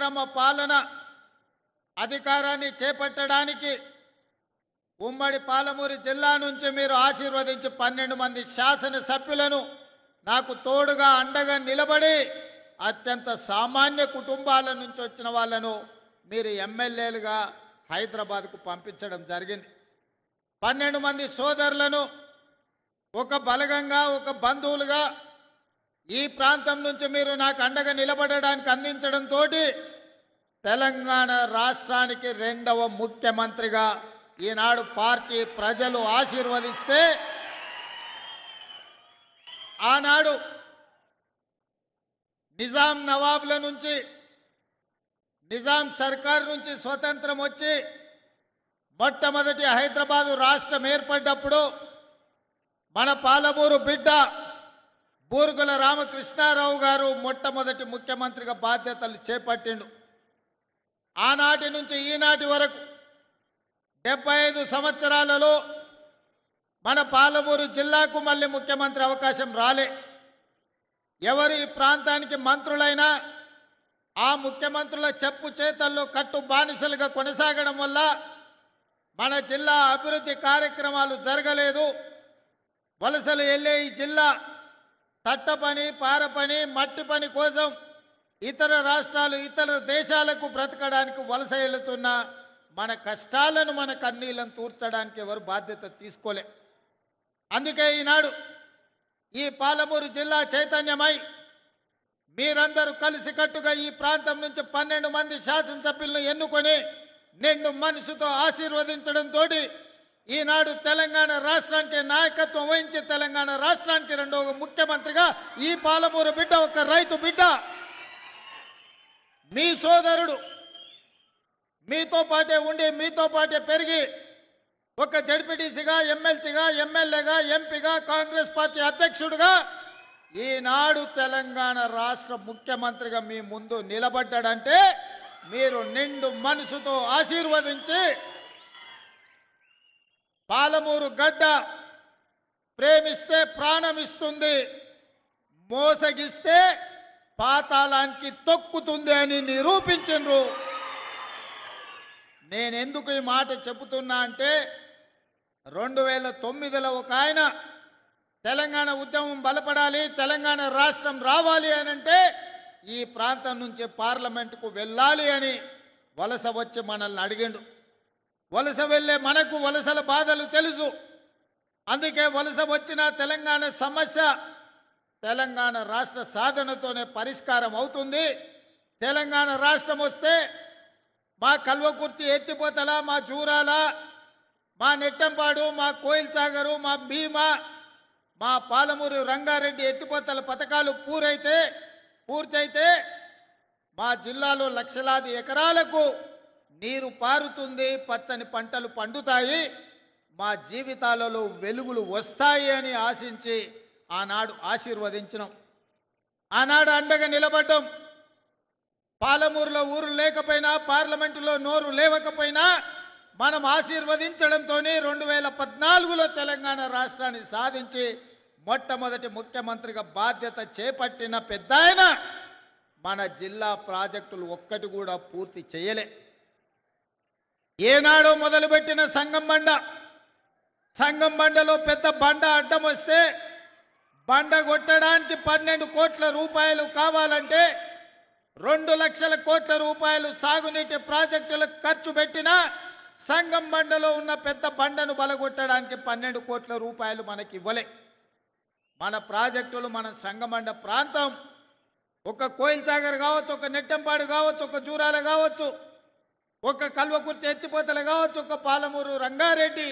ఇందిరమ్మ పాలన అధికారాన్ని చేపట్టడానికి ఉమ్మడి పాలమూరు జిల్లా నుంచి మీరు ఆశీర్వదించి 12 మంది శాసనసభ్యులను నాకు తోడుగా అండగా నిలబడి అత్యంత సామాన్య కుటుంబాల నుంచి వచ్చిన వాళ్ళను మీరు ఎమ్మెల్యేలుగా హైదరాబాద్కు పంపించడం జరిగింది. 12 మంది సోదరులను ఒక బలగంగా ఒక బంధువులుగా ఈ ప్రాంతం నుంచి మీరు నాకు అండగా నిలబడడానికి అందించడంతో తెలంగాణ రాష్ట్రానికి 2వ ముఖ్యమంత్రిగా ఈనాడు పార్టీ ప్రజలు ఆశీర్వదిస్తే ఆనాడు నిజాం నవాబుల నుంచి నిజాం సర్కార్ నుంచి స్వతంత్రం వచ్చి మొట్టమొదటి హైదరాబాదు రాష్ట్రం ఏర్పడ్డప్పుడు మన పాలమూరు బిడ్డ బూరుగుల రామకృష్ణారావు గారు మొట్టమొదటి ముఖ్యమంత్రిగా బాధ్యతలు చేపట్టిండు. ఆనాటి నుంచి ఈనాటి వరకు 75 సంవత్సరాలలో మన పాలమూరు జిల్లాకు మళ్ళీ ముఖ్యమంత్రి అవకాశం రాలే. ఎవరు ఈ ప్రాంతానికి మంత్రులైనా ఆ ముఖ్యమంత్రుల చెప్పు చేతల్లో కట్టు బానిసలుగా కొనసాగడం వల్ల మన జిల్లా అభివృద్ధి కార్యక్రమాలు జరగలేదు. వలసలు వెళ్ళే ఈ జిల్లా తట్ట పని, పార పని, మట్టి పని కోసం ఇతర రాష్ట్రాలు ఇతర దేశాలకు బ్రతకడానికి వలస వెళుతున్న మన కష్టాలను మన కన్నీళ్లను తూర్చడానికి ఎవరు బాధ్యత తీసుకోలే. అందుకే ఈనాడు ఈ పాలమూరు జిల్లా చైతన్యమై మీరందరూ కలిసికట్టుగా ఈ ప్రాంతం నుంచి 12 మంది శాసనసభ్యులను ఎన్నుకొని నిండు మనసుతో ఆశీర్వదించడంతో ఈనాడు తెలంగాణ రాష్ట్రానికి నాయకత్వం వహించి తెలంగాణ రాష్ట్రానికి 2వ ముఖ్యమంత్రిగా ఈ పాలమూరు బిడ్డ ఒక రైతు బిడ్డ మీ సోదరుడు మీతో పాటే ఉండి మీతో పాటే పెరిగి ఒక జడ్పీటీసీగా ఎమ్మెల్సీగా ఎమ్మెల్యేగా ఎంపీగా కాంగ్రెస్ పార్టీ అధ్యక్షుడిగా ఈనాడు తెలంగాణ రాష్ట్ర ముఖ్యమంత్రిగా మీ ముందు నిలబడ్డాడంటే మీరు నిండు మనసుతో ఆశీర్వదించి పాలమూరు గడ్డ ప్రేమిస్తే ప్రాణం ఇస్తుంది, మోసగిస్తే పాతాళానికి తొక్కుతుంది అని నిరూపించరు. నేనెందుకు ఈ మాట చెబుతున్నా అంటే 2009లో ఒక ఆయన తెలంగాణ ఉద్యమం బలపడాలి, తెలంగాణ రాష్ట్రం రావాలి అని అంటే ఈ ప్రాంతం నుంచి పార్లమెంటుకు వెళ్ళాలి అని వలస వచ్చి మనల్ని అడిగిండు. వలస వెళ్ళే మనకు వలసల బాధలు తెలుసు. అందుకే వలస వచ్చిన తెలంగాణ సమస్య తెలంగాణ రాష్ట్ర సాధనతోనే పరిష్కారం అవుతుంది. తెలంగాణ రాష్ట్రం వస్తే మా కల్వకుర్తి ఎత్తిపోతల, మా జూరాల, మా నెట్టంపాడు, మా కోయిల్ సాగరు, మా భీమా, మా పాలమూరు రంగారెడ్డి ఎత్తిపోతల పథకాలు పూర్తయితే మా జిల్లాలో లక్షలాది ఎకరాలకు నీరు పారుతుంది, పచ్చని పంటలు పండుతాయి, మా జీవితాలలో వెలుగులు వస్తాయి అని ఆశించి ఆనాడు ఆశీర్వదించినాం. ఆనాడు అండగా నిలబడ్డాం. పాలమూరులో ఊరు లేకపోయినా పార్లమెంటులో నోరు లేవకపోయినా మనం ఆశీర్వదించడంతో 2014లో తెలంగాణ రాష్ట్రాన్ని సాధించి మొట్టమొదటి ముఖ్యమంత్రిగా బాధ్యత చేపట్టిన పెద్దాయన మన జిల్లా ప్రాజెక్టులు ఒక్కటి కూడా పూర్తి చేయలే. ఏనాడో మొదలుపెట్టిన సంగం బండలో పెద్ద బండ అడ్డం వస్తే బండ కొట్టడానికి 12 కోట్ల రూపాయలు కావాలంటే 2 లక్షల కోట్ల రూపాయలు సాగునీటి ప్రాజెక్టులకు ఖర్చు పెట్టినా సంగం బండలో ఉన్న పెద్ద బండను బలగొట్టడానికి 12 కోట్ల రూపాయలు మనకి ఇవ్వలే. మన ప్రాజెక్టులు మన సంగమండ ప్రాంతం ఒక కోయిల్ సాగర్ కావచ్చు, ఒక నెట్టంపాడు కావచ్చు, ఒక జూరాల కావచ్చు, ఒక కల్వకుర్తి ఎత్తిపోతలు కావచ్చు, ఒక పాలమూరు రంగారెడ్డి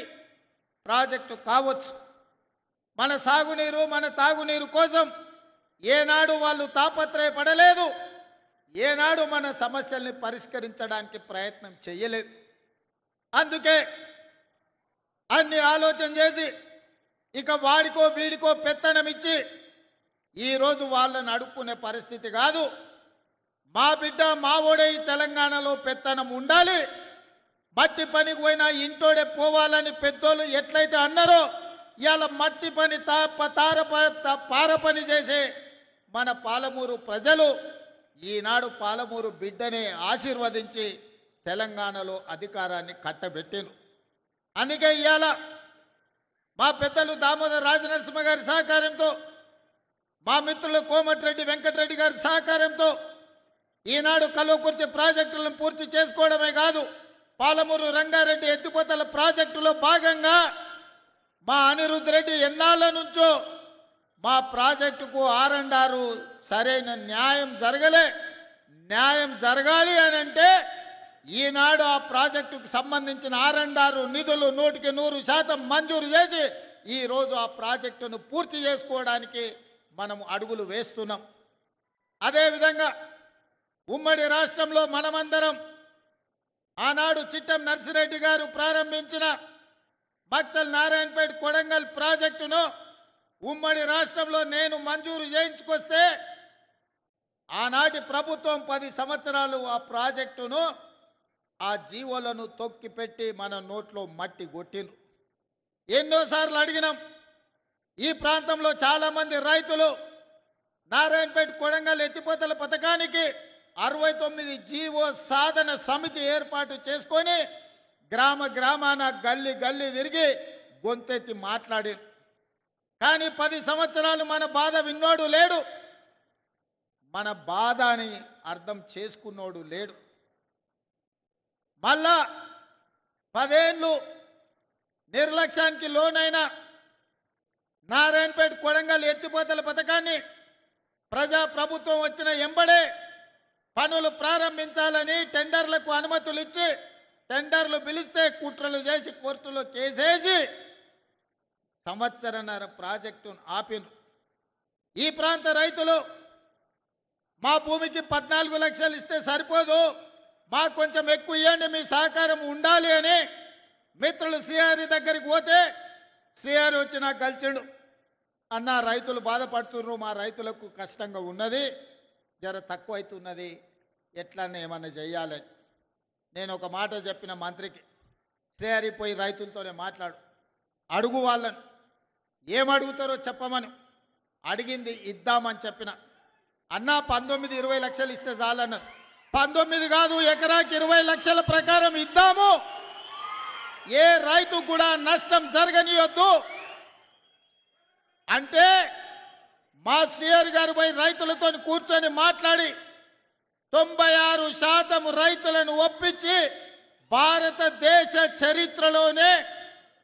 ప్రాజెక్టు కావచ్చు. మన సాగునీరు మన తాగునీరు కోసం ఏనాడు వాళ్ళు తాపత్రయపడలేదు, ఏనాడు మన సమస్యల్ని పరిష్కరించడానికి ప్రయత్నం చేయలేదు. అందుకే అన్ని ఆలోచన చేసి ఇక వాడికో వీడికో పెత్తనమిచ్చి ఈరోజు వాళ్ళని అడుక్కునే పరిస్థితి కాదు. మా బిడ్డ మా ఓడే ఈ తెలంగాణలో పెత్తనం ఉండాలి, మట్టి పనికి పోయినా ఇంటోడే పోవాలని పెద్దోళ్ళు ఎట్లయితే అన్నారో ఇవాళ మట్టి పని పార పని చేసే మన పాలమూరు ప్రజలు ఈనాడు పాలమూరు బిడ్డని ఆశీర్వదించి తెలంగాణలో అధికారాన్ని కట్టబెట్టారు. అందుకే ఇవాళ మా పెద్దలు దామోదర్ రాజనరసింహ గారి సహకారంతో, మా మిత్రులు కోమటిరెడ్డి వెంకటరెడ్డి గారి సహకారంతో ఈనాడు కల్వకుర్తి ప్రాజెక్టులను పూర్తి చేసుకోవడమే కాదు, పాలమూరు రంగారెడ్డి ఎత్తిపోతల ప్రాజెక్టులో భాగంగా మా అనిరుద్ధ్ రెడ్డి ఎన్నాళ్ళ నుంచో మా ప్రాజెక్టుకు ఆర్&ఆర్ సరైన న్యాయం జరగలే. న్యాయం జరగాలి అని అంటే ఈనాడు ఆ ప్రాజెక్టుకు సంబంధించిన ఆర్&ఆర్ నిధులు 100% మంజూరు చేసి ఈరోజు ఆ ప్రాజెక్టును పూర్తి చేసుకోవడానికి మనం అడుగులు వేస్తున్నాం. అదేవిధంగా ఉమ్మడి రాష్ట్రంలో మనమందరం ఆనాడు చిట్టం నర్సిరెడ్డి గారు ప్రారంభించిన మక్తల్ నారాయణపేట కొడంగల్ ప్రాజెక్టును ఉమ్మడి రాష్ట్రంలో నేను మంజూరు చేయించుకొస్తే ఆనాటి ప్రభుత్వం 10 సంవత్సరాలు ఆ ప్రాజెక్టును ఆ జీవోలను తొక్కిపెట్టి మన నోట్లో మట్టి కొట్టిండ్రు. ఎన్నోసార్లు అడిగినాం. ఈ ప్రాంతంలో చాలా మంది రైతులు నారాయణపేట కొడంగల్ ఎత్తిపోతల పథకానికి 69 జీవో సాధన సమితి ఏర్పాటు చేసుకొని గ్రామాన గల్లీ తిరిగి గొంతెత్తి మాట్లాడి, కానీ 10 సంవత్సరాలు మన బాధ విన్నోడు లేడు, మన బాధని అర్థం చేసుకున్నోడు లేడు. మళ్ళా 10 ఏళ్ళు నిర్లక్ష్యానికి లోనైన నారాయణపేట కొడంగల్ ఎత్తిపోతల పథకాన్ని ప్రజా ప్రభుత్వం వచ్చిన ఎంబడే పనులు ప్రారంభించాలని టెండర్లకు అనుమతులు ఇచ్చి టెండర్లు పిలిస్తే కుట్రలు చేసి కోర్టులో కేసేసి సంవత్సరన్నర ప్రాజెక్టును ఆపిను. ఈ ప్రాంత రైతులు మా భూమికి 14 లక్షలు ఇస్తే సరిపోదు, మాకు కొంచెం ఎక్కువ ఇవ్వండి, మీ సహకారం ఉండాలి అని మిత్రులు సిఆర్ దగ్గరికి పోతే సిఆర్ వచ్చి నాకు కలిసిండు. అన్న, రైతులు బాధపడుతున్నారు, మా రైతులకు కష్టంగా ఉన్నది, జర తక్కువ అవుతున్నది, ఎట్లన్నా ఏమన్నా చెయ్యాలని. నేను ఒక మాట చెప్పిన మంత్రికి, సిఆర్ పోయి రైతులతోనే మాట్లాడు, అడుగు వాళ్ళని, ఏమడుగుతారో చెప్పమని. అడిగింది ఇద్దామని చెప్పిన. అన్న 19-20 లక్షలు ఇస్తే చాలన్నారు. 19 కాదు, ఎకరాకి 20 లక్షల ప్రకారం ఇద్దాము, ఏ రైతు కూడా నష్టం జరగనియొద్దు అంటే మా శ్రీహరి గారు పోయి రైతులతో కూర్చొని మాట్లాడి 96% రైతులను ఒప్పించి భారతదేశ చరిత్రలోనే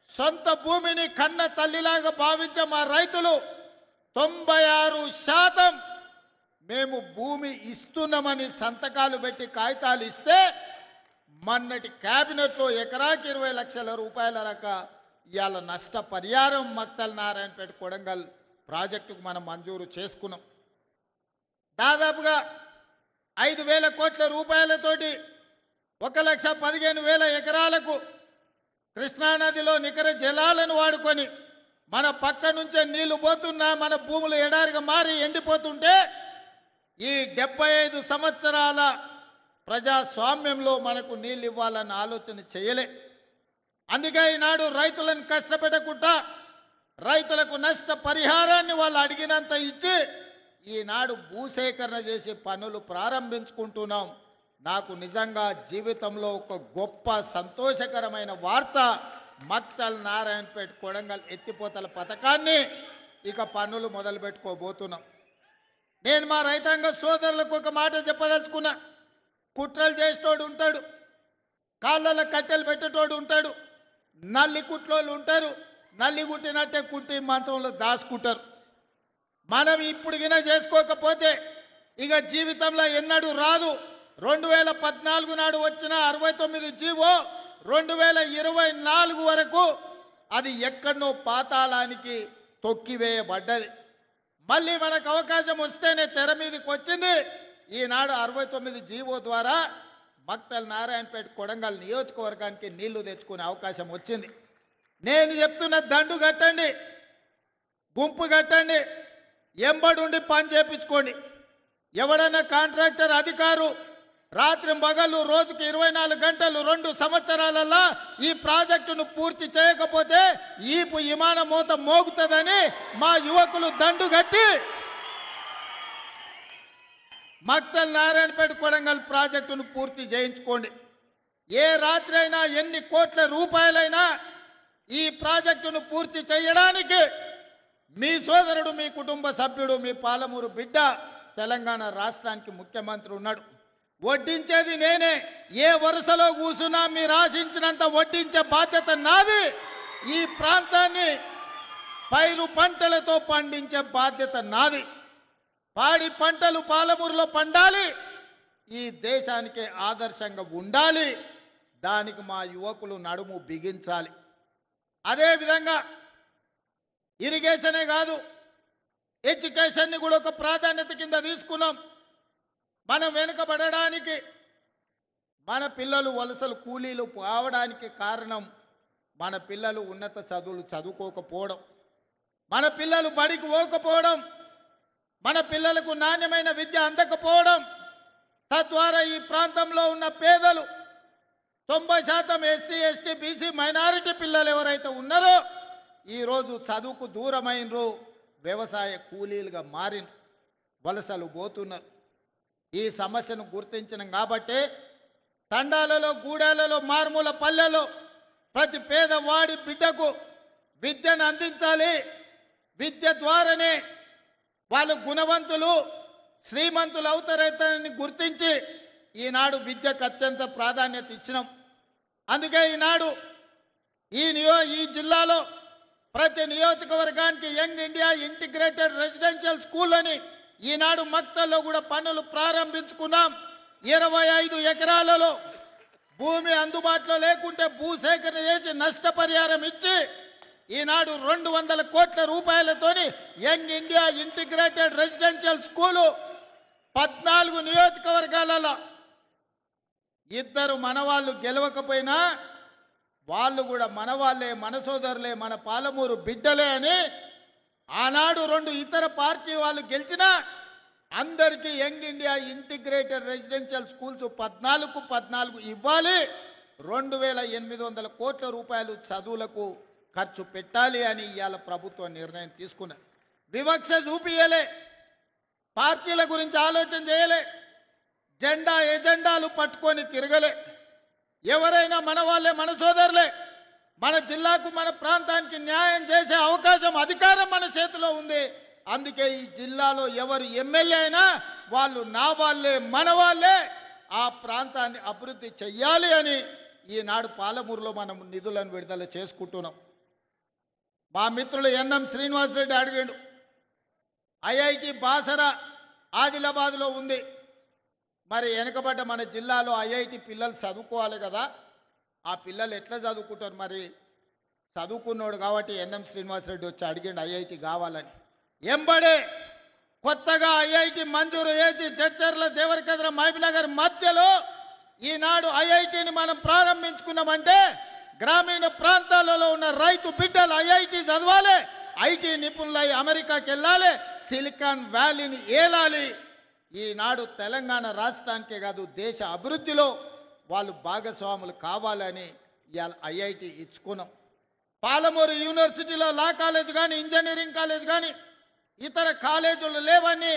సొంత భూమిని కన్న తల్లిలాగా భావించే మా రైతులు 96% మేము భూమి ఇస్తున్నామని సంతకాలు పెట్టి కాగితాలు ఇస్తే మొన్నటి కేబినెట్లో ఎకరాకి 20 లక్షల రూపాయల ఇవాళ నష్టపరిహారం మక్తల్ నారాయణపేట కొడంగల్ ప్రాజెక్టుకు మనం మంజూరు చేసుకున్నాం. దాదాపుగా 5,000 కోట్ల రూపాయలతోటి 1,15,000 ఎకరాలకు కృష్ణానదిలో నికర జలాలను వాడుకొని మన పక్క నుంచే నీళ్లు పోతున్నా మన భూములు ఎడారిగా మారి ఎండిపోతుంటే ఈ 75 సంవత్సరాల ప్రజాస్వామ్యంలో మనకు నీళ్ళు ఇవ్వాలన్న ఆలోచన చేయలే. అందుకే ఈనాడు రైతులను కష్టపెట్టకుండా రైతులకు నష్ట పరిహారాన్ని వాళ్ళు అడిగినంత ఇచ్చి ఈనాడు భూసేకరణ చేసి పనులు ప్రారంభించుకుంటున్నాం. నాకు నిజంగా జీవితంలో ఒక గొప్ప సంతోషకరమైన వార్త, మక్తల్ నారాయణపేట కొడంగల్ ఎత్తిపోతల పథకాన్ని ఇక పనులు మొదలు పెట్టుకోబోతున్నాం. నేను మా రైతాంగ సోదరులకు ఒక మాట చెప్పదలుచుకున్నా. కుట్రలు చేసేటోడు ఉంటాడు, కాళ్ళలో కట్టెలు పెట్టేటోడు ఉంటాడు, నల్లి కుట్లోళ్ళు ఉంటారు, నల్లి కుట్టినట్టే కుట్టి మంచంలో దాచుకుంటారు. మనం ఇప్పుడుగినా చేసుకోకపోతే ఇక జీవితంలో ఎన్నడూ రాదు. 2014 నాడు వచ్చిన 69 జీవో 2024 వరకు అది ఎక్కడనో పాతాళానికి తొక్కివేయబడ్డది. మళ్ళీ మనకు అవకాశం వస్తేనే తెర మీదకి వచ్చింది. ఈనాడు 69 జీవో ద్వారా మక్తల్ నారాయణపేట కొడంగల్ నియోజకవర్గానికి నీళ్లు తెచ్చుకునే అవకాశం వచ్చింది. నేను చెప్తున్న దండు కట్టండి, గుంపు కట్టండి, ఎంబడుండి పని చేపించుకోండి. ఎవడన్నా కాంట్రాక్టర్ అధికారు రాత్రి పగలు రోజుకి 24 గంటలు 2 సంవత్సరాలలో ఈ ప్రాజెక్టును పూర్తి చేయకపోతే ఈపు విమాన మోత మోగుతుందని మా యువకులు దండు కట్టి మక్తల్ నారాయణపేట కొడంగల్ ప్రాజెక్టును పూర్తి చేయించుకోండి. ఏ రాత్రి అయినా ఎన్ని కోట్ల రూపాయలైనా ఈ ప్రాజెక్టును పూర్తి చేయడానికి మీ సోదరుడు, మీ కుటుంబ సభ్యుడు, మీ పాలమూరు బిడ్డ తెలంగాణ రాష్ట్రానికి ముఖ్యమంత్రి ఉన్నాడు. వడ్డించేది నేనే. ఏ వరుసలో కూసున్నా మీరు ఆశించినంత వడ్డించే బాధ్యత నాది. ఈ ప్రాంతాన్ని పైరు పంటలతో పండించే బాధ్యత నాది. పాడి పంటలు పాలమూరులో పండాలి. ఈ దేశానికి ఆదర్శంగా ఉండాలి. దానికి మా యువకులు నడుము బిగించాలి. అదేవిధంగా ఇరిగేషనే కాదు, ఎడ్యుకేషన్ని కూడా ఒక ప్రాధాన్యత కింద తీసుకున్నాం. మనం వెనుకబడడానికి, మన పిల్లలు వలసలు కూలీలు కావడానికి కారణం మన పిల్లలు ఉన్నత చదువులు చదువుకోకపోవడం, మన పిల్లలు బడికి పోకపోవడం, మన పిల్లలకు నాణ్యమైన విద్య అందకపోవడం. తద్వారా ఈ ప్రాంతంలో ఉన్న పేదలు 90% ఎస్సీ, ఎస్టీ, బీసీ, మైనారిటీ పిల్లలు ఎవరైతే ఉన్నారో ఈరోజు చదువుకు దూరమైనరు, వ్యవసాయ కూలీలుగా మారిన, వలసలు పోతున్నారు. ఈ సమస్యను గుర్తించినాం కాబట్టి తండాలలో, గూడాలలో, మారుమూల పల్లెలో ప్రతి పేదవాడి బిడ్డకు విద్యను అందించాలి. విద్య ద్వారానే వాళ్ళు గుణవంతులు, శ్రీమంతులు అవుతారని గుర్తించి ఈనాడు విద్యకు అత్యంత ప్రాధాన్యత ఇచ్చినాం. అందుకే ఈనాడు ఈ జిల్లాలో ప్రతి నియోజకవర్గానికి young India integrated residential school అని ఈనాడు మక్తల్లో కూడా పనులు ప్రారంభించుకున్నాం. 25 ఎకరాలలో భూమి అందుబాటులో లేకుంటే భూసేకరణ చేసి నష్టపరిహారం ఇచ్చి ఈనాడు 200 కోట్ల రూపాయలతోని young India integrated residential school 14 నియోజకవర్గాలలో. ఇద్దరు మనవాళ్ళు గెలవకపోయినా వాళ్ళు కూడా మనవాళ్ళే, మన సోదరులే, మన పాలమూరు బిడ్డలే అని ఆనాడు 2 ఇతర పార్టీ వాళ్ళు గెలిచినా అందరికీ young India integrated residential schools 14 ఇవ్వాలి. 2800 కోట్ల రూపాయలు చదువులకు ఖర్చు పెట్టాలి అని ఇవాళ ప్రభుత్వం నిర్ణయం తీసుకున్నది. వివక్ష చూపియలే, పార్టీల గురించి ఆలోచన చేయలే, ఎజెండాలు పట్టుకొని తిరగలే. ఎవరైనా మన వాళ్ళే, మన సోదరులే. మన జిల్లాకు, మన ప్రాంతానికి న్యాయం చేసే అవకాశం, అధికారం మన చేతిలో ఉంది. అందుకే ఈ జిల్లాలో ఎవరు ఎమ్మెల్యే అయినా వాళ్ళు నా వాళ్ళే, మన వాళ్ళే. ఆ ప్రాంతాన్ని అభివృద్ధి చెయ్యాలి అని ఈనాడు పాలమూరులో మనం నిధులను విడుదల చేసుకుంటున్నాం. మా మిత్రులు ఎన్ఎం శ్రీనివాసరెడ్డి అడిగాడు, ఐఐటి బాసరా ఆదిలాబాద్లో ఉంది. మరి వెనకబడ్డ మన జిల్లాలో ఐఐటి పిల్లలు చదువుకోవాలి కదా, ఆ పిల్లలు ఎట్లా చదువుకుంటారు? మరి చదువుకున్నాడు కాబట్టి ఎన్ఎం శ్రీనివాసరెడ్డి వచ్చి అడిగాడు ఐఐటి కావాలని. ఎంబడే కొత్తగా ఐఐటి మంజూరు చేసి జడ్చర్ల, దేవరకద్ర, మహబూబ్నగర్ మధ్యలో ఈనాడు ఐఐటిని మనం ప్రారంభించుకున్నామంటే గ్రామీణ ప్రాంతాలలో ఉన్న రైతు బిడ్డలు ఐఐటి చదవాలి, ఐటీ నిపుణులై అమెరికాకి వెళ్ళాలి, సిలికాన్ వ్యాలీని ఏలాలి. ఈనాడు తెలంగాణ రాష్ట్రానికే కాదు దేశ అభివృద్ధిలో వాళ్ళు భాగస్వాములు కావాలని ఇవాళ ఐఐటి ఇచ్చుకున్నాం. పాలమూరు యూనివర్సిటీలో లా కాలేజ్ కానీ, ఇంజనీరింగ్ కాలేజ్ కానీ, ఇతర కాలేజీలు లేవని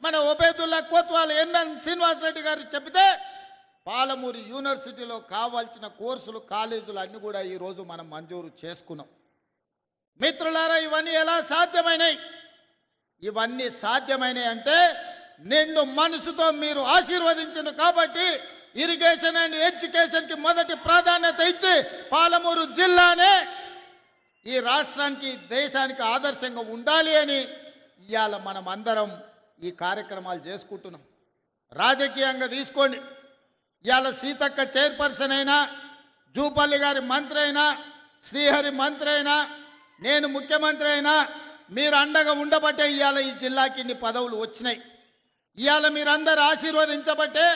మన ఒబేదుల్లా కోత్వాల్ ఎన్ఎన్ శ్రీనివాసరెడ్డి గారు చెబితే పాలమూరు యూనివర్సిటీలో కావాల్సిన కోర్సులు, కాలేజీలు అన్ని కూడా ఈరోజు మనం మంజూరు చేసుకున్నాం. మిత్రులారా, ఇవన్నీ ఎలా సాధ్యమైనాయి? ఇవన్నీ సాధ్యమైనాయి అంటే నిండు మనసుతో మీరు ఆశీర్వదించిన కాబట్టి ఇరిగేషన్ అండ్ ఎడ్యుకేషన్కి మొదటి ప్రాధాన్యత ఇచ్చి పాలమూరు జిల్లానే ఈ రాష్ట్రానికి, దేశానికి ఆదర్శంగా ఉండాలి అని ఇవాళ మనం అందరం ఈ కార్యక్రమాలు చేసుకుంటున్నాం. రాజకీయంగా తీసుకోండి, ఇవాళ సీతక్క చైర్పర్సన్ అయినా, జూపల్లి గారి మంత్రి అయినా, శ్రీహరి మంత్రి అయినా, నేను ముఖ్యమంత్రి అయినా మీరు అండగా ఉండబట్టే ఇవాళ ఈ జిల్లాకి ఇన్ని పదవులు వచ్చినాయి. ఇవాళ మీరందరూ ఆశీర్వదించబట్టే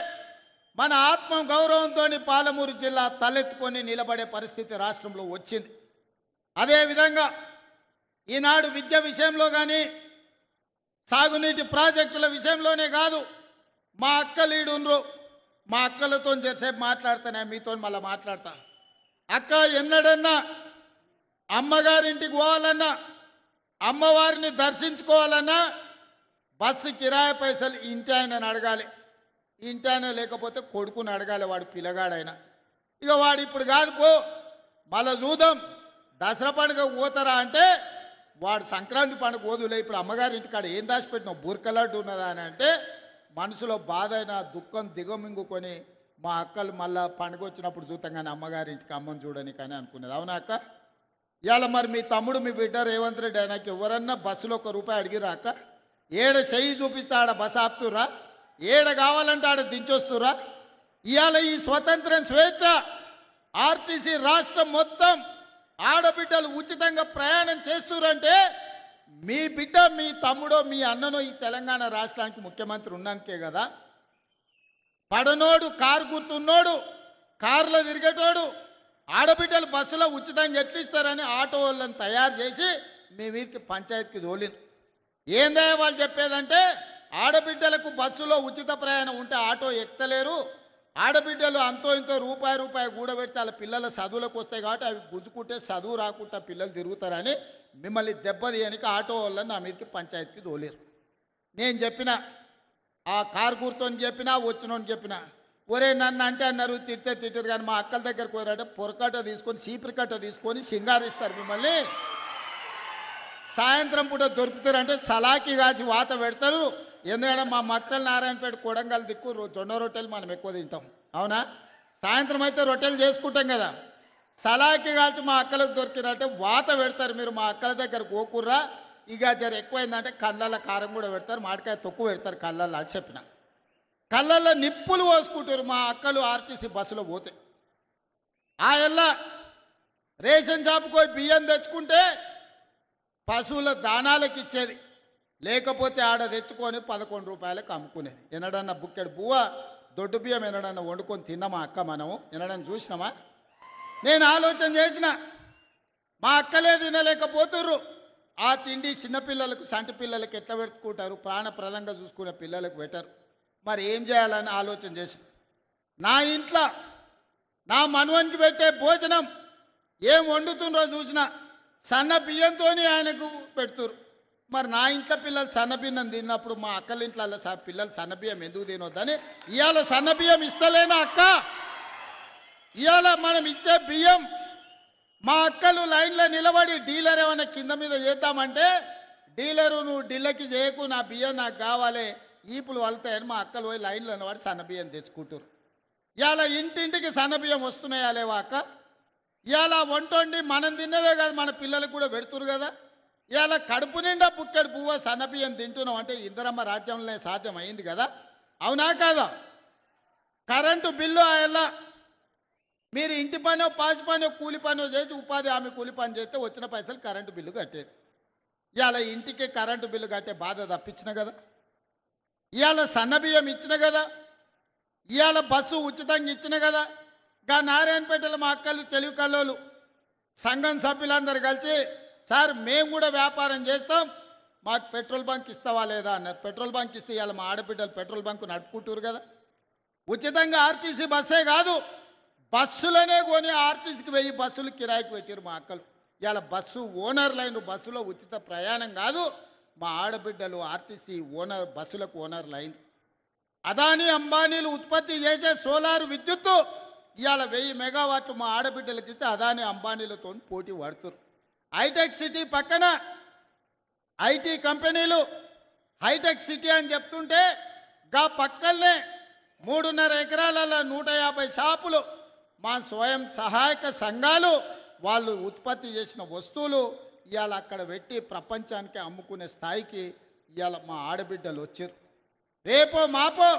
మన ఆత్మ గౌరవంతో పాలమూరు జిల్లా తలెత్తుకొని నిలబడే పరిస్థితి రాష్ట్రంలో వచ్చింది. అదేవిధంగా ఈనాడు విద్య విషయంలో కానీ, సాగునీటి ప్రాజెక్టుల విషయంలోనే కాదు, మా అక్కలీడుండ్రు, మా అక్కలతో చేసేపు మాట్లాడుతానే, మీతో మళ్ళీ మాట్లాడతా. అక్క ఎన్నడన్నా అమ్మగారింటికి పోవాలన్నా, అమ్మవారిని దర్శించుకోవాలన్నా బస్సు కిరాయి పైసలు ఇంటి ఆయనని అడగాలి, ఇంటి ఆయన లేకపోతే కొడుకుని అడగాలి, వాడు పిల్లగాడైనా. ఇక వాడు ఇప్పుడు కాదు పో, మళ్ళా చూద్దాం దసరా పండుగ పోతారా అంటే వాడు సంక్రాంతి పండుగ పోదులే, ఇప్పుడు అమ్మగారి ఇంటికాడ ఏం దాచిపెట్టినావు బుర్కలాంటి ఉన్నదా అని అంటే మనసులో బాధ అయినా దుఃఖం దిగమింగుకొని మా అక్కలు మళ్ళా పండుగ వచ్చినప్పుడు చూద్దాం కానీ అమ్మగారి ఇంటికి అమ్మని చూడని కానీ అనుకునేది. అవునా అక్క? ఇవాళ మరి మీ తమ్ముడు మీ బిడ్డ రేవంత్ రెడ్డి ఆయనకి ఎవరన్నా బస్సులో ₹1 అడిగిరా అక్క? ఏడ చెయ్యి చూపిస్తే ఆడ బస్సు ఆపుతురా, ఏడ కావాలంటే ఆడ దించొస్తురా? ఇవాళ ఈ స్వతంత్రం స్వేచ్ఛ ఆర్టీసీ రాష్ట్రం మొత్తం ఆడబిడ్డలు ఉచితంగా ప్రయాణం చేస్తురంటే మీ బిడ్డ మీ తమ్ముడో మీ అన్ననో ఈ తెలంగాణ రాష్ట్రానికి ముఖ్యమంత్రి ఉన్నందుకే కదా. పడనోడు కారు గుర్తున్నోడు కారులో తిరిగేటోడు ఆడబిడ్డలు బస్సులో ఉచితంగా ఎట్లు ఇస్తారని ఆటో వాళ్ళని తయారు చేసి మీ వీరికి పంచాయతీకి తోలిను. ఏందే వాళ్ళు చెప్పేదంటే ఆడబిడ్డలకు బస్సులో ఉచిత ప్రయాణం ఉంటే ఆటో ఎక్కలేరు, ఆడబిడ్డలు అంతో ఇంతో రూపాయి కూడబెడితే వాళ్ళ పిల్లల చదువులకు వస్తాయి కాబట్టి అవి గుంజుకుంటే చదువు రాకుండా పిల్లలు తిరుగుతారని మిమ్మల్ని దెబ్బతీయనికి ఆటో వాళ్ళని నా మీదకి పంచాయతీకి తోలేరు. నేను చెప్పిన ఆ కారు గుర్తోని చెప్పినా వచ్చినోని చెప్పిన, ఒరే నన్ను అంటే అన్నారు తిట్టే తిట్టారు కానీ మా అక్కల దగ్గరకు పోయారంటే పొరకట్ట తీసుకొని చీపురు కట్ట తీసుకొని సింగారిస్తారు మిమ్మల్ని. సాయంత్రం పూట దొరుకుతారంటే సలాకి కాసి వాత పెడతారు. ఎందుకంటే మా మక్తల్ నారాయణపేట కొడంగల్ దిక్కు జొన్న రొట్టెలు మనం ఎక్కువ తింటాం. అవునా? సాయంత్రం అయితే రొట్టెలు చేసుకుంటాం కదా, సలాకి కాల్చి మా అక్కలకు దొరికినంటే వాత పెడతారు. మీరు మా అక్కల దగ్గర పోకుర్రా, ఇక జర ఎక్కువైందంటే కళ్ళల్లో కారం కూడా పెడతారు, మామిడికాయ తొక్కు పెడతారు కళ్ళల్లో అని చెప్పిన. కళ్ళల్లో నిప్పులు పోసుకుంటారు మా అక్కలు ఆర్టీసీ బస్సులో పోతే. ఆ ఎల్లా రేషన్ షాపుకు పోయి బియ్యం తెచ్చుకుంటే పశువుల దానాలకు ఇచ్చేది, లేకపోతే ఆడ తెచ్చుకొని ₹11 అమ్ముకునేది. ఎన్నడన్నా బుక్కెడు బువ్వ దొడ్డు బియ్యం ఎన్నడన్నా వండుకొని తిన్నామా అక్క? మనము ఎన్నడన్నా చూసినామా? నేను ఆలోచన చేసిన మా అక్కలే తినలేకపోతుర్రు, ఆ తిండి చిన్నపిల్లలకు సంటి పిల్లలకు ఎట్లా పెట్టుకుంటారు, ప్రాణప్రదంగా చూసుకునే పిల్లలకు పెట్టరు, మరి ఏం చేయాలని ఆలోచన చేసిన. నా ఇంట్లో నా మనవనికి పెట్టే భోజనం ఏం వండుతుండ్రో చూసిన సన్న బియ్యంతో ఆయనకు పెడుతురు. మరి నా ఇంట్లో పిల్లలు సన్నబియ్యం తిన్నప్పుడు మా అక్కల ఇంట్లో పిల్లలు సన్నబియ్యం ఎందుకు తినొద్దని ఇవాళ సన్నబియ్యం ఇస్తలేనా అక్క? ఇవాళ మనం ఇచ్చే బియ్యం మా అక్కలు లైన్లో నిలబడి డీలర్ ఏమైనా కింద మీద చేద్దామంటే డీలరు నువ్వు ఢిల్లీకి చేయకు, నా బియ్యం నాకు కావాలి, ఈపులు వలుతాయని మా అక్కలు పోయి లైన్లో నిలబడి సన్నబియ్యం తెచ్చుకుంటారు. ఇవాళ ఇంటింటికి సన్నబియ్యం వస్తున్నాయా లేవా అక్క? ఇవాళ వంటొండి మనం తిన్నదే కదా మన పిల్లలకు కూడా పెడుతురు కదా. ఇవాళ కడుపు నిండా బుక్కెడు పువ్వ సన్నబియ్యం తింటున్నాం అంటే ఇందిరమ్మ రాజ్యంలోనే సాధ్యం అయింది కదా. అవునా కాదా? కరెంటు బిల్లు ఎలా మీరు ఇంటి పనో పాసి పనో కూలి పనో చేసి ఉపాధి హామీ కూలి పని చేస్తే వచ్చిన పైసలు కరెంటు బిల్లు కట్టేది. ఇవాళ ఇంటికి కరెంటు బిల్లు కట్టే బాధ తప్పించిన కదా, ఇవాళ సన్నబియ్యం ఇచ్చిన కదా, ఇవాళ బస్సు ఉచితంగా ఇచ్చిన కదా. గా నారాయణపేటలో మా అక్కలు తెలివి కల్లోలు సంఘం సభ్యులందరూ కలిసి సార్ మేము కూడా వ్యాపారం చేస్తాం, మాకు పెట్రోల్ బంక్ ఇస్తావా లేదా అన్నారు. పెట్రోల్ బంక్ ఇస్తే ఇవాళ మా ఆడబిడ్డలు పెట్రోల్ బంకు నడుపుకుంటారు కదా. ఉచితంగా ఆర్టీసీ బస్సే కాదు బస్సులనే కొని ఆర్టీసీకి 1000 బస్సులు కిరాయికి పెట్టారు మా అక్కలు. ఇవాళ బస్సు ఓనర్లైన బస్సులో ఉచిత ప్రయాణం కాదు, మా ఆడబిడ్డలు ఆర్టీసీ ఓనర్ బస్సులకు ఓనర్లైన్. అదానీ అంబానీలు ఉత్పత్తి చేసే సోలార్ విద్యుత్తు ఇవాళ 1000 మెగావాట్లు మా ఆడబిడ్డలకి ఇస్తే అదానీ అంబానీలతో పోటీ పడుతున్నారు. హైటెక్ సిటీ పక్కన ఐటీ కంపెనీలు హైటెక్ సిటీ అని చెప్తుంటే గా పక్కనే 3.5 ఎకరాలలో 150 షాపులు మా స్వయం సహాయక సంఘాలు వాళ్ళు ఉత్పత్తి చేసిన వస్తువులు ఇవాళ అక్కడ పెట్టి ప్రపంచానికి అమ్ముకునే స్థాయికి ఇవాళ మా ఆడబిడ్డలు వచ్చారు. రేపో మాపో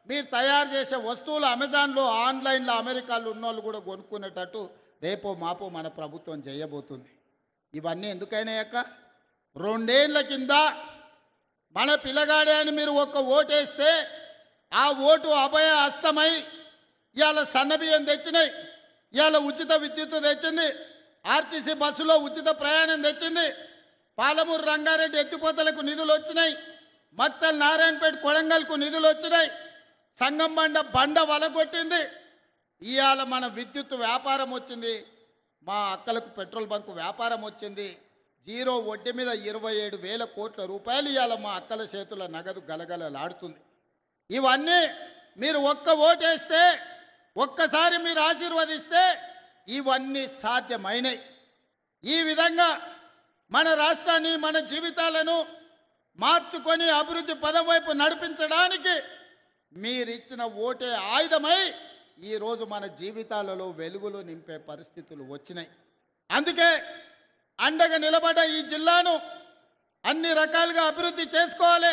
మీరు తయారు చేసే వస్తువులు అమెజాన్లో ఆన్లైన్లో అమెరికాలో ఉన్నోళ్ళు కూడా కొనుక్కునేటట్టు రేపో మాపో మన ప్రభుత్వం చేయబోతుంది. ఇవన్నీ ఎందుకైనాయక్క? 2 ఏళ్ల కింద మన పిల్లగాడే అని మీరు ఒక్క ఓటేస్తే ఆ ఓటు అభయ హస్తమై ఇవాళ సన్నబియ్యం తెచ్చినాయి, ఇవాళ ఉచిత విద్యుత్తు తెచ్చింది, ఆర్టీసీ బస్సులో ఉచిత ప్రయాణం తెచ్చింది, పాలమూరు రంగారెడ్డి ఎత్తిపోతలకు నిధులు వచ్చినాయి, మక్తల్ నారాయణపేట కొడంగల్కు నిధులు వచ్చినాయి, సంగం బండ వలగొట్టింది, ఇవాళ మన విద్యుత్ వ్యాపారం వచ్చింది, మా అక్కలకు పెట్రోల్ బంకు వ్యాపారం వచ్చింది, జీరో వడ్డీ మీద 27,000 కోట్ల రూపాయలు ఇవాళ మా అక్కల చేతుల నగదు గలగలలాడుతుంది. ఇవన్నీ మీరు ఒక్క ఓటేస్తే, ఒక్కసారి మీరు ఆశీర్వదిస్తే ఇవన్నీ సాధ్యమైనవి. ఈ విధంగా మన రాష్ట్రాన్ని, మన జీవితాలను మార్చుకొని అభివృద్ధి పదం వైపు నడిపించడానికి మీరిచ్చిన ఓటే ఆయుధమై ఈరోజు మన జీవితాలలో వెలుగులు నింపే పరిస్థితులు వచ్చినాయి. అందుకే అండగా నిలబడ్డ ఈ జిల్లాను అన్ని రకాలుగా అభివృద్ధి చేసుకోవాలి.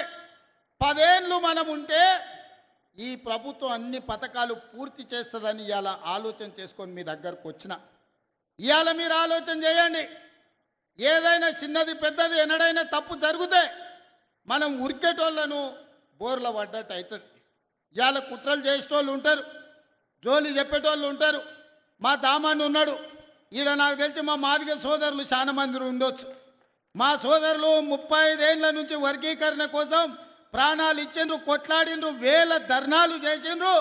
10 ఏళ్ళు మనం ఉంటే ఈ ప్రభుత్వం అన్ని పథకాలు పూర్తి చేస్తుందని ఇవాళ ఆలోచన చేసుకొని మీ దగ్గరకు వచ్చిన. ఇవాళ మీరు ఆలోచన చేయండి. ఏదైనా చిన్నది పెద్దది ఎన్నడైనా తప్పు జరిగితే మనం ఉరికేటోళ్లను బోర్ల పడ్డట్టు అవుతుంది. ఇవాళ కుట్రలు చేసేటోళ్ళు ఉంటారు, జోలి చెప్పేటోళ్ళు ఉంటారు. మా దామాన్ని ఉన్నాడు ఈడ, నాకు తెలిసి మా మాదిగ సోదరులు చాలా మంది ఉండొచ్చు. మా సోదరులు 35 ఏళ్ల నుంచి వర్గీకరణ కోసం ప్రాణాలు ఇచ్చిండ్రు, కొట్లాడిండ్రు, వేల ధర్నాలు చేసిండ్రు,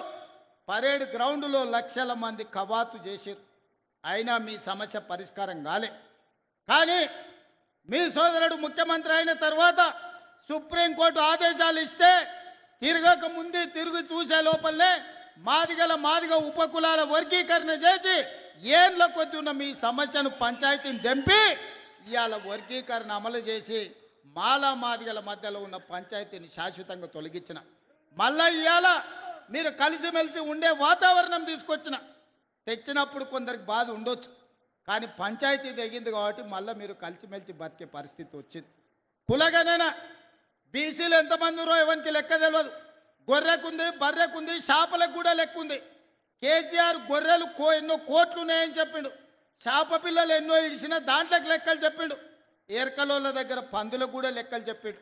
పరేడ్ గ్రౌండ్లో లక్షల మంది కవాతు చేసిండ్రు. అయినా మీ సమస్య పరిష్కారం కాలే. కానీ మీ సోదరుడు ముఖ్యమంత్రి అయిన తర్వాత సుప్రీంకోర్టు ఆదేశాలు ఇస్తే తిరగక ముందే తిరిగి చూసే లోపలనే మాదిగ ఉపకులాల వర్గీకరణ చేసి ఏళ్ళ కొద్ది ఉన్న మీ సమస్యను పంచాయతీని దెంపి ఇవాళ వర్గీకరణ అమలు చేసి మాదిగల మధ్యలో ఉన్న పంచాయతీని శాశ్వతంగా తొలగించిన. మళ్ళా ఇవాళ మీరు కలిసిమెలిసి ఉండే వాతావరణం తెచ్చినప్పుడు కొందరికి బాధ ఉండొచ్చు. కానీ పంచాయతీ తెగింది కాబట్టి మళ్ళీ మీరు కలిసిమెలిసి బతికే పరిస్థితి వచ్చింది. కులగనైనా బీసీలు ఎంతమంది ఉన్నారో ఎవరికి లెక్క తెలియదు. గొర్రెకుంది, బర్రెకుంది, చేపలకు కూడా లెక్క ఉంది. కేసీఆర్ గొర్రెలు ఎన్నో కోట్లు ఉన్నాయని చెప్పిండు, చేప పిల్లలు ఎన్నో ఇడిచినా దాంట్లోకి లెక్కలు చెప్పిండు. ఏర్కలోళ్ళ దగ్గర పందులకు కూడా లెక్కలు చెప్పిండు.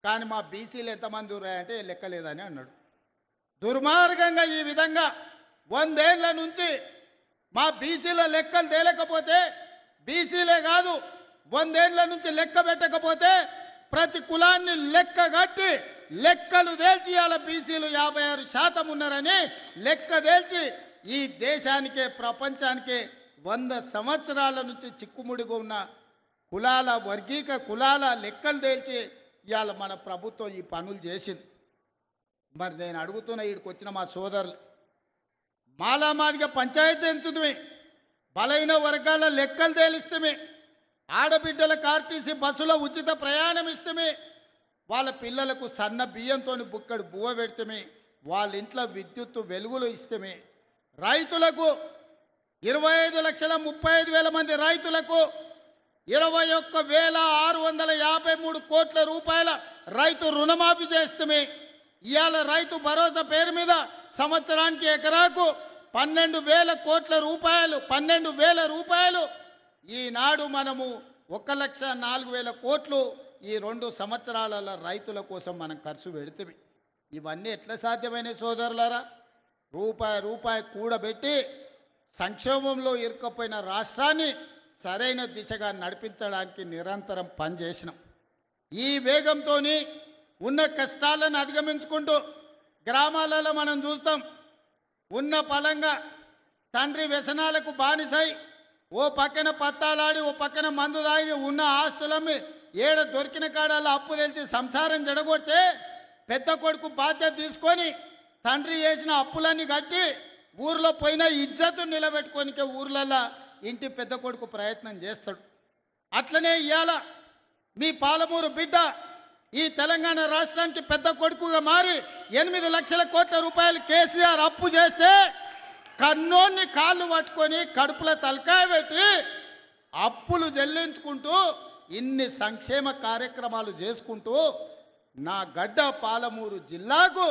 కానీ మా బీసీలు ఎంతమంది ఉన్నాయంటే లెక్క లేదని అన్నాడు. దుర్మార్గంగా ఈ విధంగా 100 ఏళ్ల నుంచి మా బీసీల లెక్కలు తేలకపోతే, బీసీలే కాదు 100 ఏళ్ల నుంచి లెక్క పెట్టకపోతే ప్రతి కులాన్ని లెక్క కట్టి లెక్కలు తేల్చి ఇవాళ బీసీలు 56% ఉన్నారని లెక్క తేల్చి ఈ దేశానికే ప్రపంచానికే 100 సంవత్సరాల నుంచి చిక్కుముడిగా ఉన్న కులాల లెక్కలు తేల్చి ఇవాళ మన ప్రభుత్వం ఈ పనులు చేసింది. మరి నేను అడుగుతున్న వీడికి వచ్చిన మా సోదరులు, మాదిగా పంచాయతీ ఎంచుతుమే, బలైన వర్గాల లెక్కలు తేలిస్తమే, ఆడబిడ్డలకు ఆర్టీసీ బస్సులో ఉచిత ప్రయాణం ఇస్తమే, వాళ్ళ పిల్లలకు సన్న బియ్యంతో బుక్కడు బువ్వ పెడితమే, వాళ్ళ ఇంట్లో విద్యుత్తు వెలుగులు ఇస్తమే, రైతులకు 25,35,000 మంది రైతులకు 21,653 కోట్ల రూపాయల రైతు రుణమాఫీ చేస్తమే, ఇవాళ రైతు భరోసా పేరు మీద సంవత్సరానికి ఎకరాకు 12,000 రూపాయలు ఈనాడు మనము 1,04,000 కోట్లు ఈ 2 సంవత్సరాల రైతుల కోసం మనం ఖర్చు పెడితే ఇవన్నీ ఎట్లా సాధ్యమైన సోదరులారా? రూపాయి కూడబెట్టి సంక్షోభంలో ఇరుక్కుపోయిన రాష్ట్రాన్ని సరైన దిశగా నడిపించడానికి నిరంతరం పనిచేసినాం. ఈ వేగంతో ఉన్న కష్టాలను అధిగమించుకుంటూ గ్రామాలలో మనం చూస్తాం, ఉన్న పలంగా తండ్రి వ్యసనాలకు బానిసై ఓ పక్కన పత్తాలాడి ఓ పక్కన మందు తాగి ఉన్న ఆస్తులమ్మి ఏడ దొరికిన కాడాల అప్పు తెలిసి సంసారం జడగొడితే పెద్ద కొడుకు బాధ్యత తీసుకొని తండ్రి చేసిన అప్పులన్నీ కట్టి ఊర్లో పోయిన ఇజ్జతు నిలబెట్టుకోనికే ఊర్లలో ఇంటి పెద్ద కొడుకు ప్రయత్నం చేస్తాడు. అట్లనే ఇవాళ మీ పాలమూరు బిడ్డ ఈ తెలంగాణ రాష్ట్రానికి పెద్ద కొడుకుగా మారి 8 లక్షల కోట్ల రూపాయలు కేసీఆర్ అప్పు చేస్తే కన్నోన్ని కాళ్ళు పట్టుకొని కడుపుల తలకాయ పెట్టి అప్పులు చెల్లించుకుంటూ ఇన్ని సంక్షేమ కార్యక్రమాలు చేసుకుంటూ నా గడ్డ పాలమూరు జిల్లాకు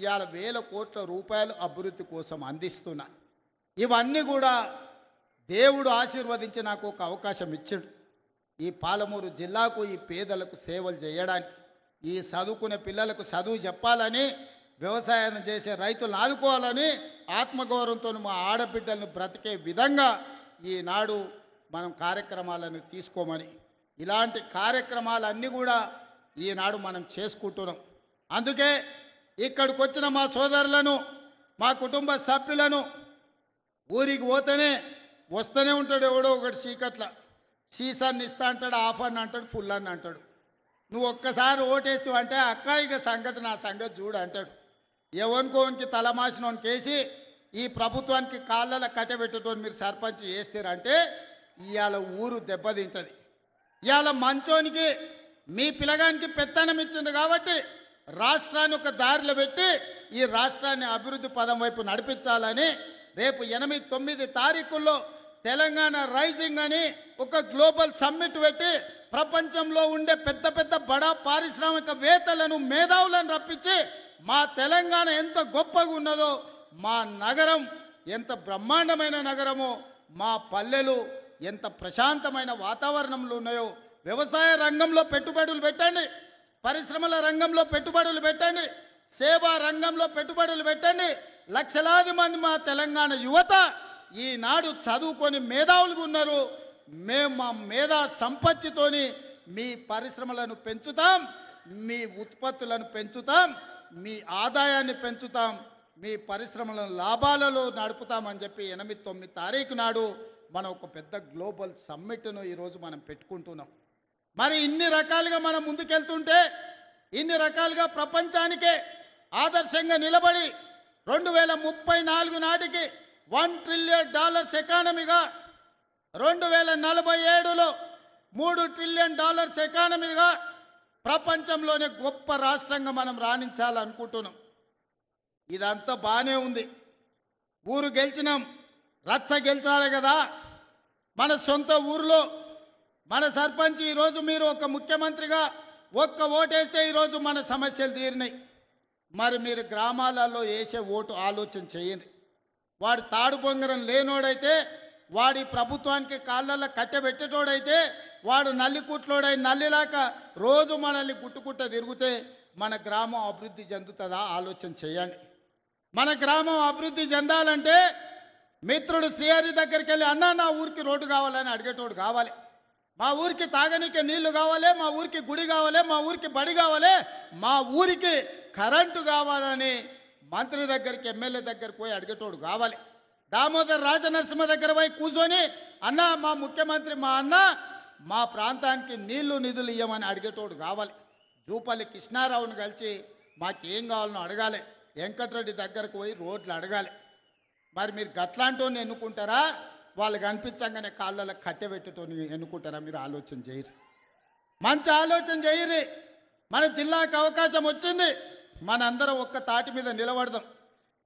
ఇవాళ 1,000 కోట్ల రూపాయలు అభివృద్ధి కోసం అందిస్తున్నా. ఇవన్నీ కూడా దేవుడు ఆశీర్వదించి నాకు ఒక అవకాశం ఇచ్చాడు. ఈ పాలమూరు జిల్లాకు ఈ పేదలకు సేవలు చేయడానికి, ఈ చదువుకునే పిల్లలకు చదువు చెప్పాలని, వ్యవసాయం చేసే రైతులను ఆదుకోవాలని ఆత్మగౌరవంతో మా ఆడబిడ్డలను బ్రతికే విధంగా ఈనాడు మనం కార్యక్రమాలను తీసుకోమని, ఇలాంటి కార్యక్రమాలన్నీ కూడా ఈనాడు మనం చేసుకుంటున్నాం. అందుకే ఇక్కడికి వచ్చిన మా సోదరులను, మా కుటుంబ సభ్యులను ఊరికి పోతేనే వస్తూనే ఉంటాడు ఎవడో ఒకటి సీసాన్ని ఇస్తా అంటాడు, ఆఫ్ అని అంటాడు, ఫుల్ అని అంటాడు. నువ్వు ఒక్కసారి ఓటేసి అంటే అక్క ఇక సంగతి నా సంగతి చూడు అంటాడు. ఎవరికోనికి తలమాసినోని కేసి ఈ ప్రభుత్వానికి కాళ్ళలో కట్టబెట్టుకొని మీరు సర్పంచ్ చేస్తారంటే ఇవాళ ఊరు దెబ్బతింటది. ఇవాళ మంచోనికి మీ పిల్లగానికి పెత్తనం ఇచ్చింది కాబట్టి రాష్ట్రాన్ని ఒక దారిలో పెట్టి ఈ రాష్ట్రాన్ని అభివృద్ధి పదం వైపు నడిపించాలని రేపు 8-9 తారీఖుల్లో తెలంగాణ రైజింగ్ అని ఒక గ్లోబల్ సమ్మిట్ పెట్టి ప్రపంచంలో ఉండే పెద్ద పెద్ద బడా పారిశ్రామికవేత్తలను మేధావులను రప్పించి మా తెలంగాణ ఎంత గొప్పగా ఉన్నదో, మా నగరం ఎంత బ్రహ్మాండమైన నగరమో, మా పల్లెలు ఎంత ప్రశాంతమైన వాతావరణంలో ఉన్నాయో, వ్యవసాయ రంగంలో పెట్టుబడులు పెట్టండి, పరిశ్రమల రంగంలో పెట్టుబడులు పెట్టండి, సేవా రంగంలో పెట్టుబడులు పెట్టండి. లక్షలాది మంది మా తెలంగాణ యువత ఈనాడు చదువుకొని మేధావులుగా ఉన్నారు. మేము మా మేధా సంపత్తితోని మీ పరిశ్రమలను పెంచుతాం, మీ ఉత్పత్తులను పెంచుతాం, మీ ఆదాయాన్ని పెంచుతాం, మీ పరిశ్రమలను లాభాలలో నడుపుతామని చెప్పి 8-9 తారీఖు నాడు మనం ఒక పెద్ద గ్లోబల్ సమ్మిట్ను ఈరోజు మనం పెట్టుకుంటున్నాం. మరి ఇన్ని రకాలుగా మనం ముందుకెళ్తుంటే, ఇన్ని రకాలుగా ప్రపంచానికే ఆదర్శంగా నిలబడి 2034 నాటికి $1 ట్రిలియన్ ఎకానమీగా, 2047లో $3 ట్రిలియన్ ఎకానమీగా ప్రపంచంలోనే గొప్ప రాష్ట్రంగా మనం రాణించాలనుకుంటున్నాం. ఇదంతా బాగానే ఉంది. ఊరు గెలిచినాం, రచ్చ గెలిచాలి కదా. మన సొంత ఊరిలో మన సర్పంచ్ ఈరోజు మీరు ఒక ముఖ్యమంత్రిగా ఒక్క ఓటేస్తే ఈరోజు మన సమస్యలు తీరినాయి. మరి మీరు గ్రామాలలో వేసే ఓటు ఆలోచన చేయండి. వాడు తాడు బొంగరం లేనోడైతే, వాడి ప్రభుత్వానికి కాళ్ళల్లో కట్టెబెట్టేటోడైతే, వాడు నల్లికుట్లోడై నల్లిలాక రోజు మనల్ని గుట్టుకుట్ట తిరిగితే మన గ్రామం అభివృద్ధి చెందుతుందా ఆలోచన చేయండి. మన గ్రామం అభివృద్ధి చెందాలంటే మిత్రుడు శ్రీహరి దగ్గరికి వెళ్ళి అన్నా నా ఊరికి రోడ్డు కావాలని అడిగేటోడు కావాలి, మా ఊరికి తాగనీకే నీళ్లు కావాలి, మా ఊరికి గుడి కావాలి, మా ఊరికి బడి కావాలి, మా ఊరికి కరెంటు కావాలని మంత్రి దగ్గరికి ఎమ్మెల్యే దగ్గరికి పోయి అడిగేటోడు కావాలి. దామోదర్ రాజనరసింహ దగ్గర పోయి కూర్చొని అన్న మా ముఖ్యమంత్రి మా అన్న మా ప్రాంతానికి నీళ్లు నిధులు ఇవ్వమని అడిగేటోడు కావాలి. జూపల్లి కృష్ణారావుని కలిసి మాకేం కావాలనో అడగాలి, వెంకటరెడ్డి దగ్గరకు పోయి రోడ్లు అడగాలి. మరి మీరు గట్లాంటోని ఎన్నుకుంటారా, వాళ్ళు కనిపించంగానే కాళ్ళలో కట్టెబెట్టేటోని ఎన్నుకుంటారా? మీరు ఆలోచన చేయరు, మంచి ఆలోచన చేయరు. మన జిల్లాకు అవకాశం వచ్చింది, మనందరం ఒక్క తాటి మీద నిలబడదాం.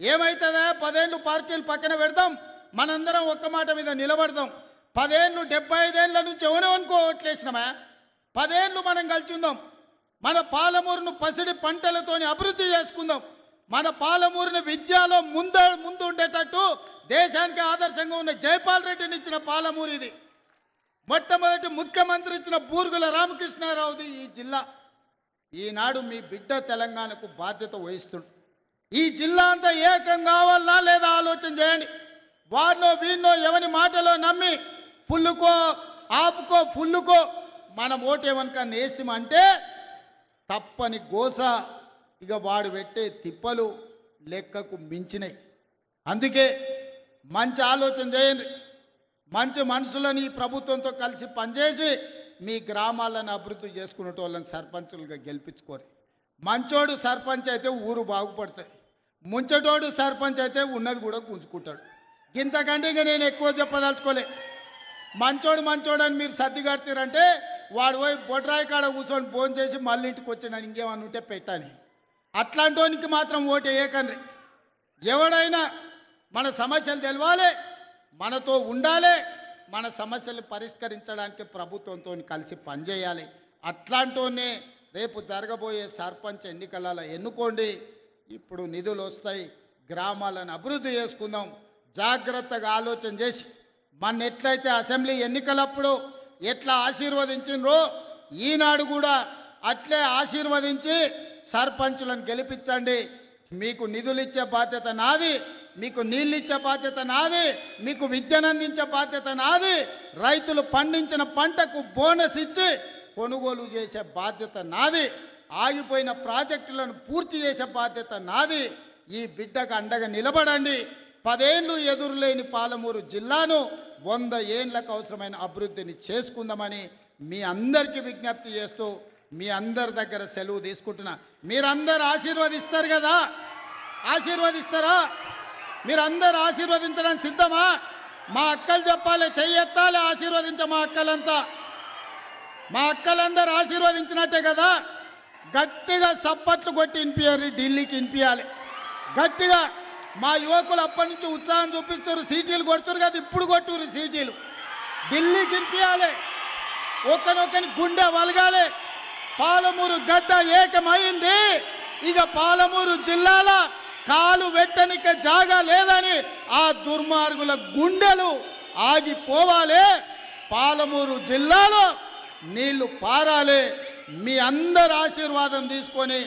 ఏమవుతుందా 10 ఏళ్ళు పార్టీలు పక్కన పెడదాం, మనందరం ఒక్క మాట మీద నిలబడదాం. 10 ఏళ్ళు 75 ఏళ్ళ నుంచి ఎవరెవనుకో ఓట్లేసినామా, 10 ఏళ్ళు మనం కలిసి ఉందాం. మన పాలమూరును పసిడి పంటలతోని అభివృద్ధి చేసుకుందాం. మన పాలమూరుని విద్యలో ముందు ఉండేటట్టు దేశానికి ఆదర్శంగా ఉన్న జైపాల్ రెడ్డిని ఇచ్చిన పాలమూరు ఇది. మొట్టమొదటి ముఖ్యమంత్రి ఇచ్చిన బూర్గుల రామకృష్ణారావుది ఈ జిల్లా. ఈనాడు మీ బిడ్డ తెలంగాణకు బాధ్యత వహిస్తుంది. ఈ జిల్లా అంతా ఏకం కావాలా లేదా ఆలోచన చేయండి. వారినో వీరినో ఎవరి మాటలో నమ్మి ఫుల్లుకో ఆపుకో ఫుల్లుకో మనం ఓటేమనుకన్నా వేస్తామంటే తప్పని గోస. ఇక వాడు పెట్టే తిప్పలు లెక్కకు మించినాయి. అందుకే మంచి ఆలోచన చేయండి, మంచి మనుషులను ఈ ప్రభుత్వంతో కలిసి పనిచేసి మీ గ్రామాలను అభివృద్ధి చేసుకునేటోళ్ళని సర్పంచులుగా గెలిపించుకోరు. మంచోడు సర్పంచ్ అయితే ఊరు బాగుపడుతుంది, ముంచటోడు సర్పంచ్ అయితే ఉన్నది కూడా గుంజుకుంటాడు. ఇంతకంటే ఇక నేను ఎక్కువ చెప్పదలుచుకోలే. మంచోడు అని మీరు సర్ది కడతారంటే వాడు పోయి బొడ్రాయి కాడ కూర్చొని ఫోన్ చేసి మళ్ళీ ఇంటికి వచ్చినాను ఇంకేమన్నా ఉంటే పెట్టాలి. అట్లాంటోనికి మాత్రం ఓటు వేయకండి. ఎవడైనా మన సమస్యలు తెలవాలి, మనతో ఉండాలి, మన సమస్యలు పరిష్కరించడానికి ప్రభుత్వంతో కలిసి పనిచేయాలి. అట్లాంటోనే రేపు జరగబోయే సర్పంచ్ ఎన్నికలలో ఎన్నుకోండి. ఇప్పుడు నిధులు వస్తాయి, గ్రామాలను అభివృద్ధి చేసుకుందాం. జాగ్రత్తగా ఆలోచన చేసి మన ఎట్లయితే అసెంబ్లీ ఎన్నికలప్పుడు ఎట్లా ఆశీర్వదించినరో ఈనాడు కూడా అట్లే ఆశీర్వదించి సర్పంచులను గెలిపించండి. మీకు నిధులు ఇచ్చే బాధ్యత నాది, మీకు నీళ్ళు ఇచ్చే బాధ్యత నాది, మీకు విద్యను అందించే బాధ్యత నాది, రైతులు పండించిన పంటకు బోనస్ ఇచ్చి కొనుగోలు చేసే బాధ్యత నాది, ఆగిపోయిన ప్రాజెక్టులను పూర్తి చేసే బాధ్యత నాది. ఈ బిడ్డకు అండగా నిలబడండి. 10 ఏళ్ళు ఎదురులేని పాలమూరు జిల్లాను 100 ఏళ్లకు అవసరమైన అభివృద్ధిని చేసుకుందామని మీ అందరికీ విజ్ఞప్తి చేస్తూ మీ అందరి దగ్గర సెలవు తీసుకుంటున్నా. మీరందరూ ఆశీర్వదిస్తారు కదా? ఆశీర్వదిస్తారా? మీరందరూ ఆశీర్వదించడానికి సిద్ధమా? మా అక్కలు చెప్పాలి, చెయ్యెత్తాలి, ఆశీర్వదించ మా అక్కలంతా. మా అక్కలందరూ ఆశీర్వదించినట్టే కదా? గట్టిగా సప్పట్లు కొట్టి వినిపించాలి, ఢిల్లీకి వినిపించాలి గట్టిగా. మా యువకులు అప్పటి నుంచి ఉత్సాహం చూపిస్తారు, సీటీలు కొడుతున్నారు కదా, ఇప్పుడు కొట్టురు సీటీలు. ఢిల్లీకి వినిపించాలి, ఒక్కనొక్కని గుండె వలగాలి. పాలమూరు గడ్డ ఏకమైంది. ఇక పాలమూరు జిల్లాల కాలు వెట్టనిక జాగా లేదని ఆ దుర్మార్గుల గుండెలు ఆగిపోవాలి. పాలమూరు జిల్లాలో నీళ్లు పారాలి. మీ అందరి ఆశీర్వాదం తీసుకొని